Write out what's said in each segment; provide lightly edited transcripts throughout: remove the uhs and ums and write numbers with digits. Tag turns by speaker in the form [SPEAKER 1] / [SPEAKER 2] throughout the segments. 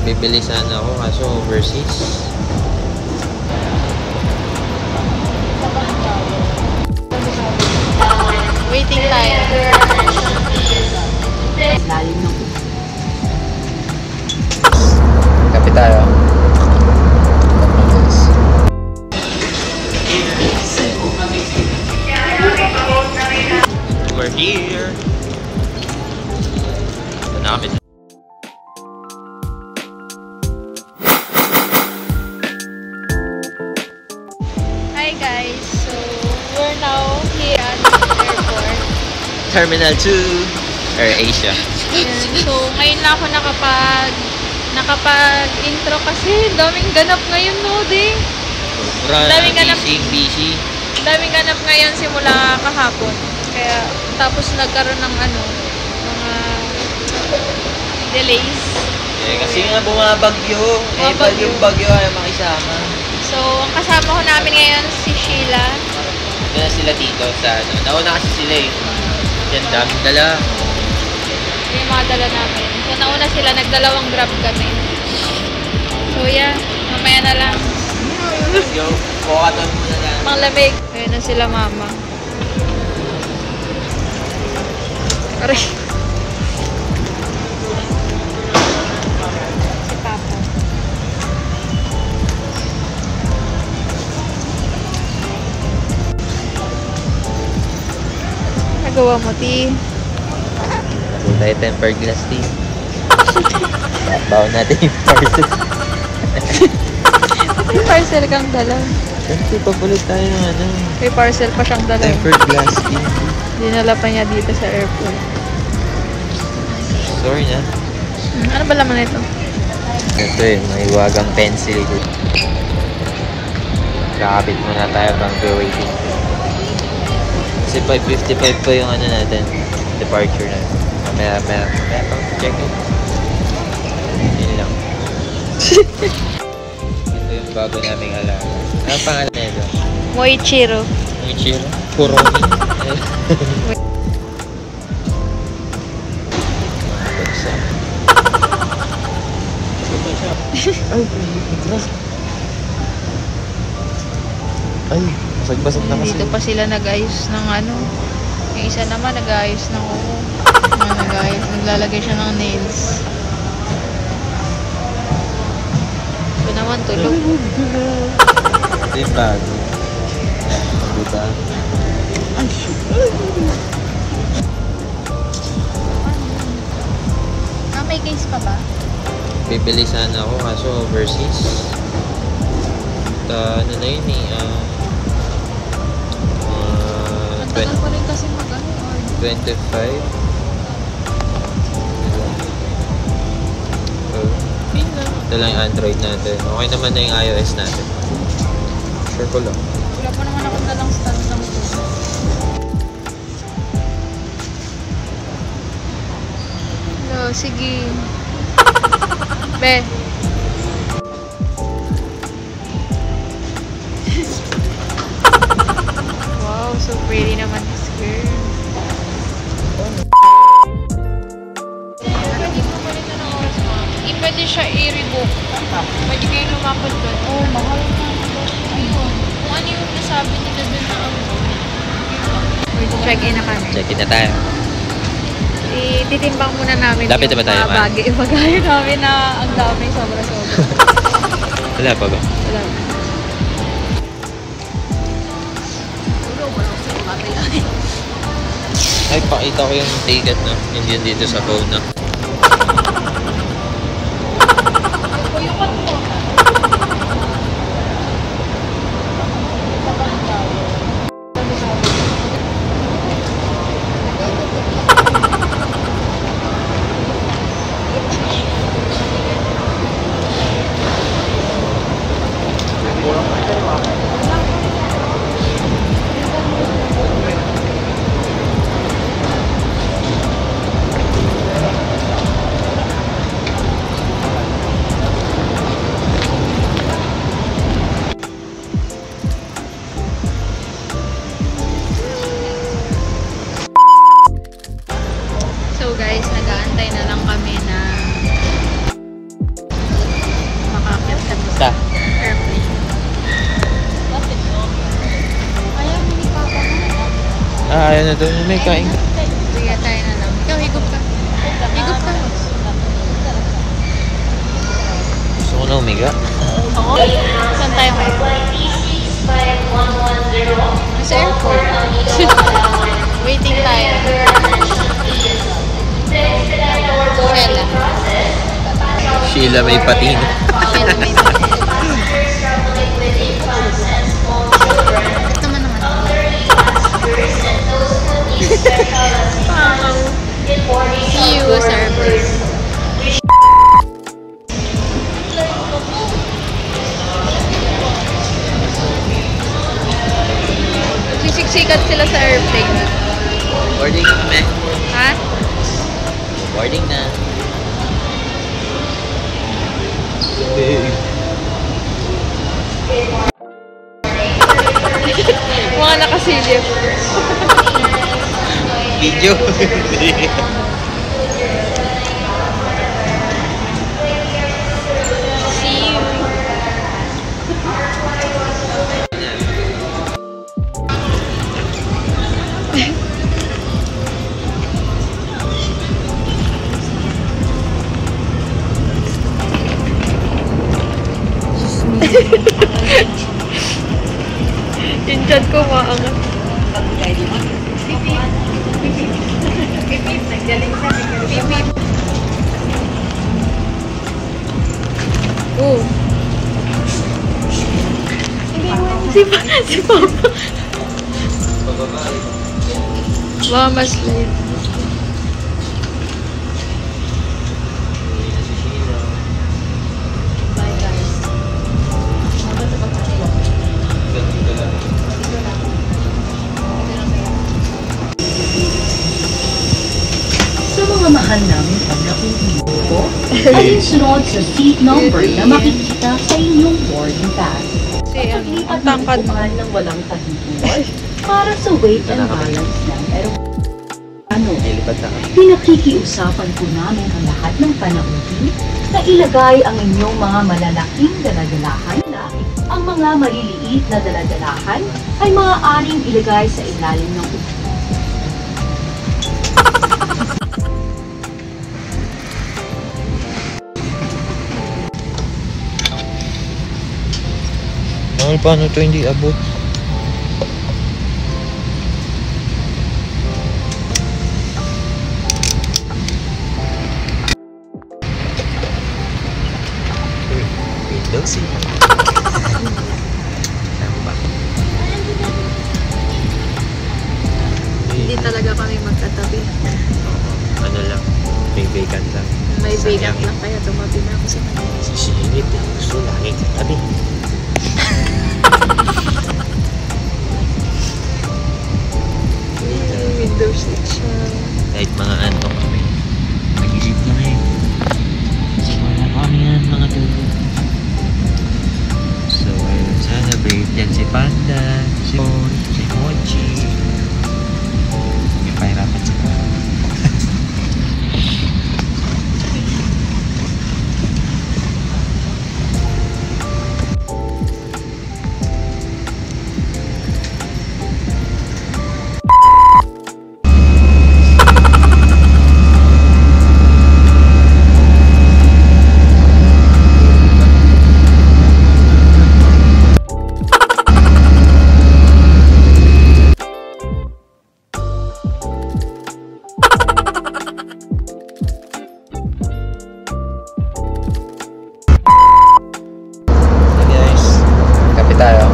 [SPEAKER 1] Bibili sana ako kaso overseas.
[SPEAKER 2] Waiting tayo.
[SPEAKER 1] Kape tayo. We're here. Ito na kami.
[SPEAKER 2] Hi guys, so we're now here at the airport.
[SPEAKER 1] Terminal 2 or Asia.
[SPEAKER 2] Ayan. So ngayon lang ako nakapag-intro kasi daming ganap ngayon, no, ding. Daming ganap.
[SPEAKER 1] busy.
[SPEAKER 2] Daming ganap ngayon simula kahapon. Kaya tapos nagkaroon ng mga delays.
[SPEAKER 1] Eh, kasi nga bumabagyo. Yung bagyo ay makisama.
[SPEAKER 2] So ang kasama ko namin ngayon si Sheila.
[SPEAKER 1] Yan sila dito sa nauna kasi sila eh. Yan, daming dala.
[SPEAKER 2] Yung mga dala namin. So nauna sila, nagdalawang grab kami. So yeah, mamaya na lang.
[SPEAKER 1] Let's go. Kukaton muna lang.
[SPEAKER 2] Manglamig. Ayun na sila mama. Aray. Si Papa. Nagawa mo, Ti?
[SPEAKER 1] Nagul tayo tempered glass tea. Baon natin yung parcel.
[SPEAKER 2] May parcel kang dala.
[SPEAKER 1] Siyempre, pabulot tayo ng
[SPEAKER 2] May parcel pa siyang dala.
[SPEAKER 1] tempered glass tea.
[SPEAKER 2] Dinala pa niya dito sa airport.
[SPEAKER 1] Sorry na.
[SPEAKER 2] Ano ba laman ito?
[SPEAKER 1] Ito eh, may wagang pencil. Kakapit muna tayo pang waiting. Kasi 5:55 pa yung natin. Departure na. Mamaya pang check in. Yun lang. Ito yung bago naming alarm. Ano pangalan na ito?
[SPEAKER 2] Moichiro.
[SPEAKER 1] Moichiro? Kuromi? Ay, basag-basag na kasi.
[SPEAKER 2] Dito pa sila nag-ayos ng Yung isa naman nag-ayos ng naglalagay siya ng nails. Ito naman tulog.
[SPEAKER 1] Ito yung bago. Diba? Ay, shoot.
[SPEAKER 2] May case pa ba?
[SPEAKER 1] Bibili sana ako kaso overseas. Ano na yun eh.
[SPEAKER 2] Ang tagal pa rin kasi mag-ano.
[SPEAKER 1] 25.
[SPEAKER 2] Yun lang.
[SPEAKER 1] Ito lang yung Android natin. Okay naman na yung iOS natin. Sure ko lang.
[SPEAKER 2] Wala pa naman ako dalang stand ng phone. Hello, sige. Be. Wow, so pretty naman this girl. Pwede mo pa rin na oras mo. Pwede siya i-rebook. Pwede kayo lumapad doon. Oh, mahal na. Ayun. Kung ano yung nasabi nila doon na check-in na kami.
[SPEAKER 1] Check-in na tayo.
[SPEAKER 2] Titimbang muna namin
[SPEAKER 1] Lapit na ba tayo, man?
[SPEAKER 2] Ibagayo namin na ang dami, sobra-sobra.
[SPEAKER 1] Wala pa ba?
[SPEAKER 2] Wala.
[SPEAKER 1] Ay, pakita ko yung ticket na. Hindi dito sa phone na. Ayaw na daw niya. May kain ka.
[SPEAKER 2] Sige, tayo na lang. Ikaw, higop ka. Higop ka.
[SPEAKER 1] Gusto ko na umiga.
[SPEAKER 2] Oo. Saan tayo ngayon? Sa airport. Waiting tayo. Sheila.
[SPEAKER 1] Sheila may pating.
[SPEAKER 2] Sheila may ito man naman. See you sa airport. Sisiksikat sila sa airplane.
[SPEAKER 1] Boarding na kami.
[SPEAKER 2] Ha?
[SPEAKER 1] Boarding na.
[SPEAKER 2] Mga nakasilip.
[SPEAKER 1] Video.
[SPEAKER 2] See you. Yung chat ko maangat. Oh. Si Papa. Mama slide. Bye guys.
[SPEAKER 3] Sa mga mahal namin pag nakuha ko, alinsunod sa seat number na makikita sa inyong boarding pass.
[SPEAKER 2] Si ang tangkad mo.
[SPEAKER 3] Paglipat ng walang tahibuan para sa weight and balance ng aeroplano.
[SPEAKER 1] Nilipat na kami.
[SPEAKER 3] Pinakikiusapan po namin ang lahat ng panauhin na ilagay ang inyong mga malalaking daladalahan na ang mga maliliit na daladalahan ay maaaring ilagay sa ilalim ng upo.
[SPEAKER 1] Mahal, paano ito hindi abot? Windows seat.
[SPEAKER 2] Hindi talaga kami magkatabi.
[SPEAKER 1] Ano lang, may vacant lang.
[SPEAKER 2] May
[SPEAKER 1] Sayang
[SPEAKER 2] vacant
[SPEAKER 1] eh.
[SPEAKER 2] lang kaya tumabi na ako sa kanya.
[SPEAKER 1] Sisingit eh. Gusto lagi katabi.
[SPEAKER 2] Window seat siya.
[SPEAKER 1] Kahit mga antong kami. Nag-iip kami. So, wala kami yan mga dulo. So, ayun. Sana brave dyan si Panda, si Boy, si Mochi. May pahirapan sila. Tayo.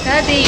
[SPEAKER 2] Daddy.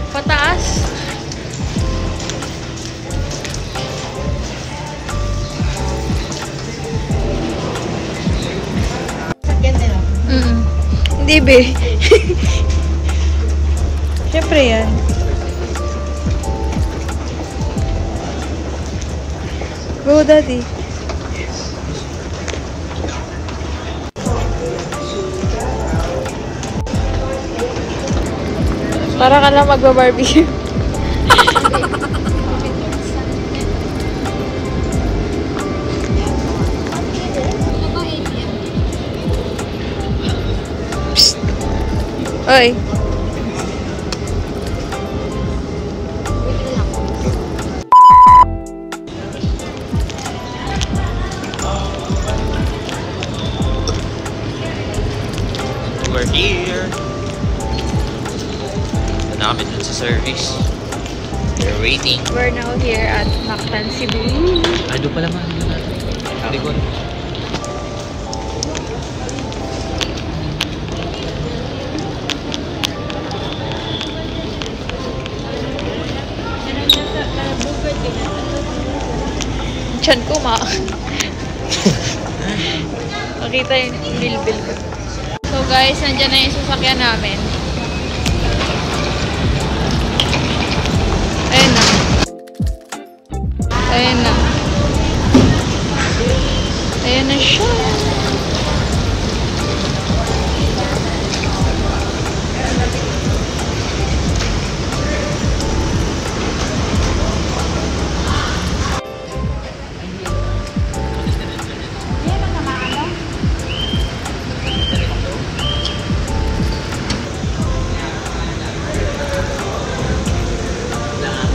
[SPEAKER 2] Pataas. Hindi, be. Siyempre yan. Go, daddy. Para ka lang magba-barbecue. Psst. Oy.
[SPEAKER 1] We're here. Namin dun sa service. We're waiting.
[SPEAKER 2] We're now here at Mactan, Cebu.
[SPEAKER 1] Ay, doon pala man. Likod.
[SPEAKER 2] Diyan ko, ma. Makita yung bilbil ko. So guys, nandyan na yung sasakyan namin. Ayan na. Ayan na. Ayan na siya.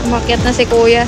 [SPEAKER 2] Umakyat na si kuya.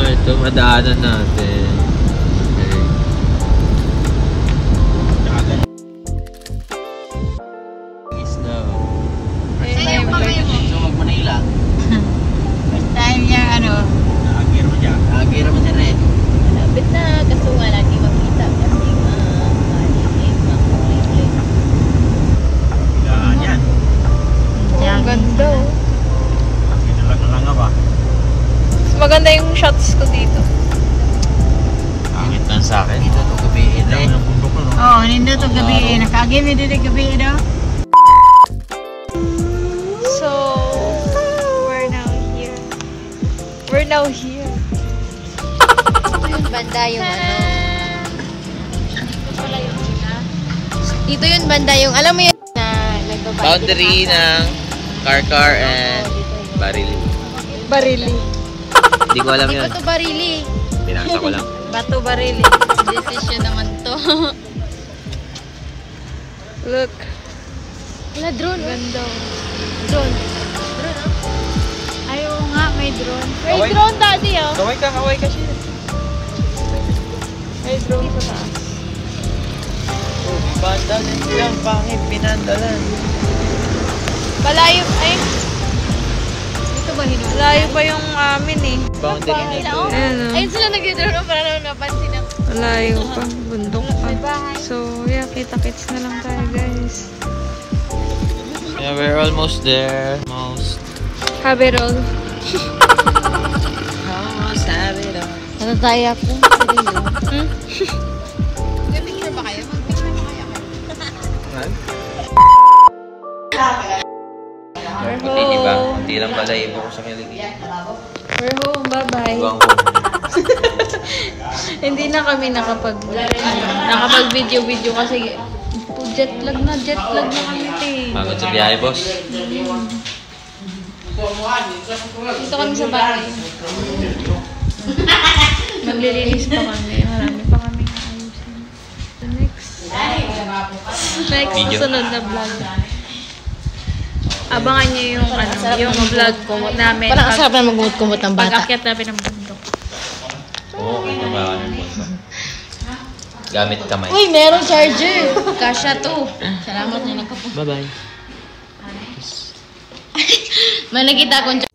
[SPEAKER 1] Ito madaanan natin. Okay. Snow.
[SPEAKER 2] Ayun na yung
[SPEAKER 4] So, mag-Manila. First time niya, nakagir mo siya. Nakagir mo siya rin.
[SPEAKER 5] Malapit na, kaso nga lagi makita kasi maliit, makulit.
[SPEAKER 4] Higaan yan.
[SPEAKER 2] Ang ganda, oh.
[SPEAKER 4] Pinalang nga ba?
[SPEAKER 2] Mas maganda yung shots ko dito.
[SPEAKER 1] Pangit lang sa akin.
[SPEAKER 4] Dito ito gabihin eh. Ang bundok no? Oo, nindo ito gabihin. Nakagir mo dito gabihin no?
[SPEAKER 2] So, we're now here. We're now here.
[SPEAKER 5] Banda yung ano. Dito pala yung ina. Dito yun banda yung, alam mo yun na nagbabayad.
[SPEAKER 1] Boundary ng Car and Barili.
[SPEAKER 2] Barili.
[SPEAKER 1] Hindi ko alam
[SPEAKER 5] Hindi
[SPEAKER 1] yun.
[SPEAKER 5] ko to barili.
[SPEAKER 1] Binasa ko lang.
[SPEAKER 2] Bato barili.
[SPEAKER 5] Decision naman to.
[SPEAKER 2] Look.
[SPEAKER 5] Wala drone.
[SPEAKER 2] Ganda.
[SPEAKER 5] Drone.
[SPEAKER 2] Ayaw nga, may drone.
[SPEAKER 1] May
[SPEAKER 2] May drone, daddy, oh.
[SPEAKER 1] Kaway ka siya.
[SPEAKER 2] May drone sa taas.
[SPEAKER 1] Oh, banda din silang pangit pinandalan.
[SPEAKER 2] Malayo, ay,
[SPEAKER 5] Dito ba hinuli?
[SPEAKER 2] malayo pa yung amin eh.
[SPEAKER 1] Boundary
[SPEAKER 5] Ayan
[SPEAKER 1] na
[SPEAKER 5] sila,
[SPEAKER 1] ito.
[SPEAKER 5] oh.
[SPEAKER 2] Ayan, oh.
[SPEAKER 5] Ayun sila nag-drone para naman napansin ako.
[SPEAKER 2] Malayo pa, bundok pa.
[SPEAKER 5] May bahay.
[SPEAKER 2] So, yeah, kita-kits na lang tayo, guys.
[SPEAKER 1] Yeah, we're almost there. Almost.
[SPEAKER 2] Haberol.
[SPEAKER 1] Almost have it all.
[SPEAKER 5] Natataya ako.
[SPEAKER 2] May picture ba kayo? Mag-picture ba kayo? We're
[SPEAKER 1] Kunti di ba?
[SPEAKER 2] home.
[SPEAKER 1] Kunti lang pala ibo ko sa kilig.
[SPEAKER 2] We're home. Bye-bye.
[SPEAKER 1] Ibang ko.
[SPEAKER 2] Hindi na kami nakapag-video kasi jet lag na kami, te.
[SPEAKER 1] Pagod sa biyahe, boss.
[SPEAKER 2] Dito kami sa bahay. Maglilinis pa kami. Marami pa kami ayusin. So next
[SPEAKER 1] Video.
[SPEAKER 2] susunod na vlog. Abangan niyo yung, yung vlog namin.
[SPEAKER 5] Parang sarap na magkumot-kumot ng bata.
[SPEAKER 2] Pag-akyat namin ng bundok.
[SPEAKER 1] Oo, kinamakan ng mundo. Gamit kamay.
[SPEAKER 5] Uy, merong charger. Kasha to. Salamat na nagkapunta.
[SPEAKER 1] Bye-bye.
[SPEAKER 5] May nakita akong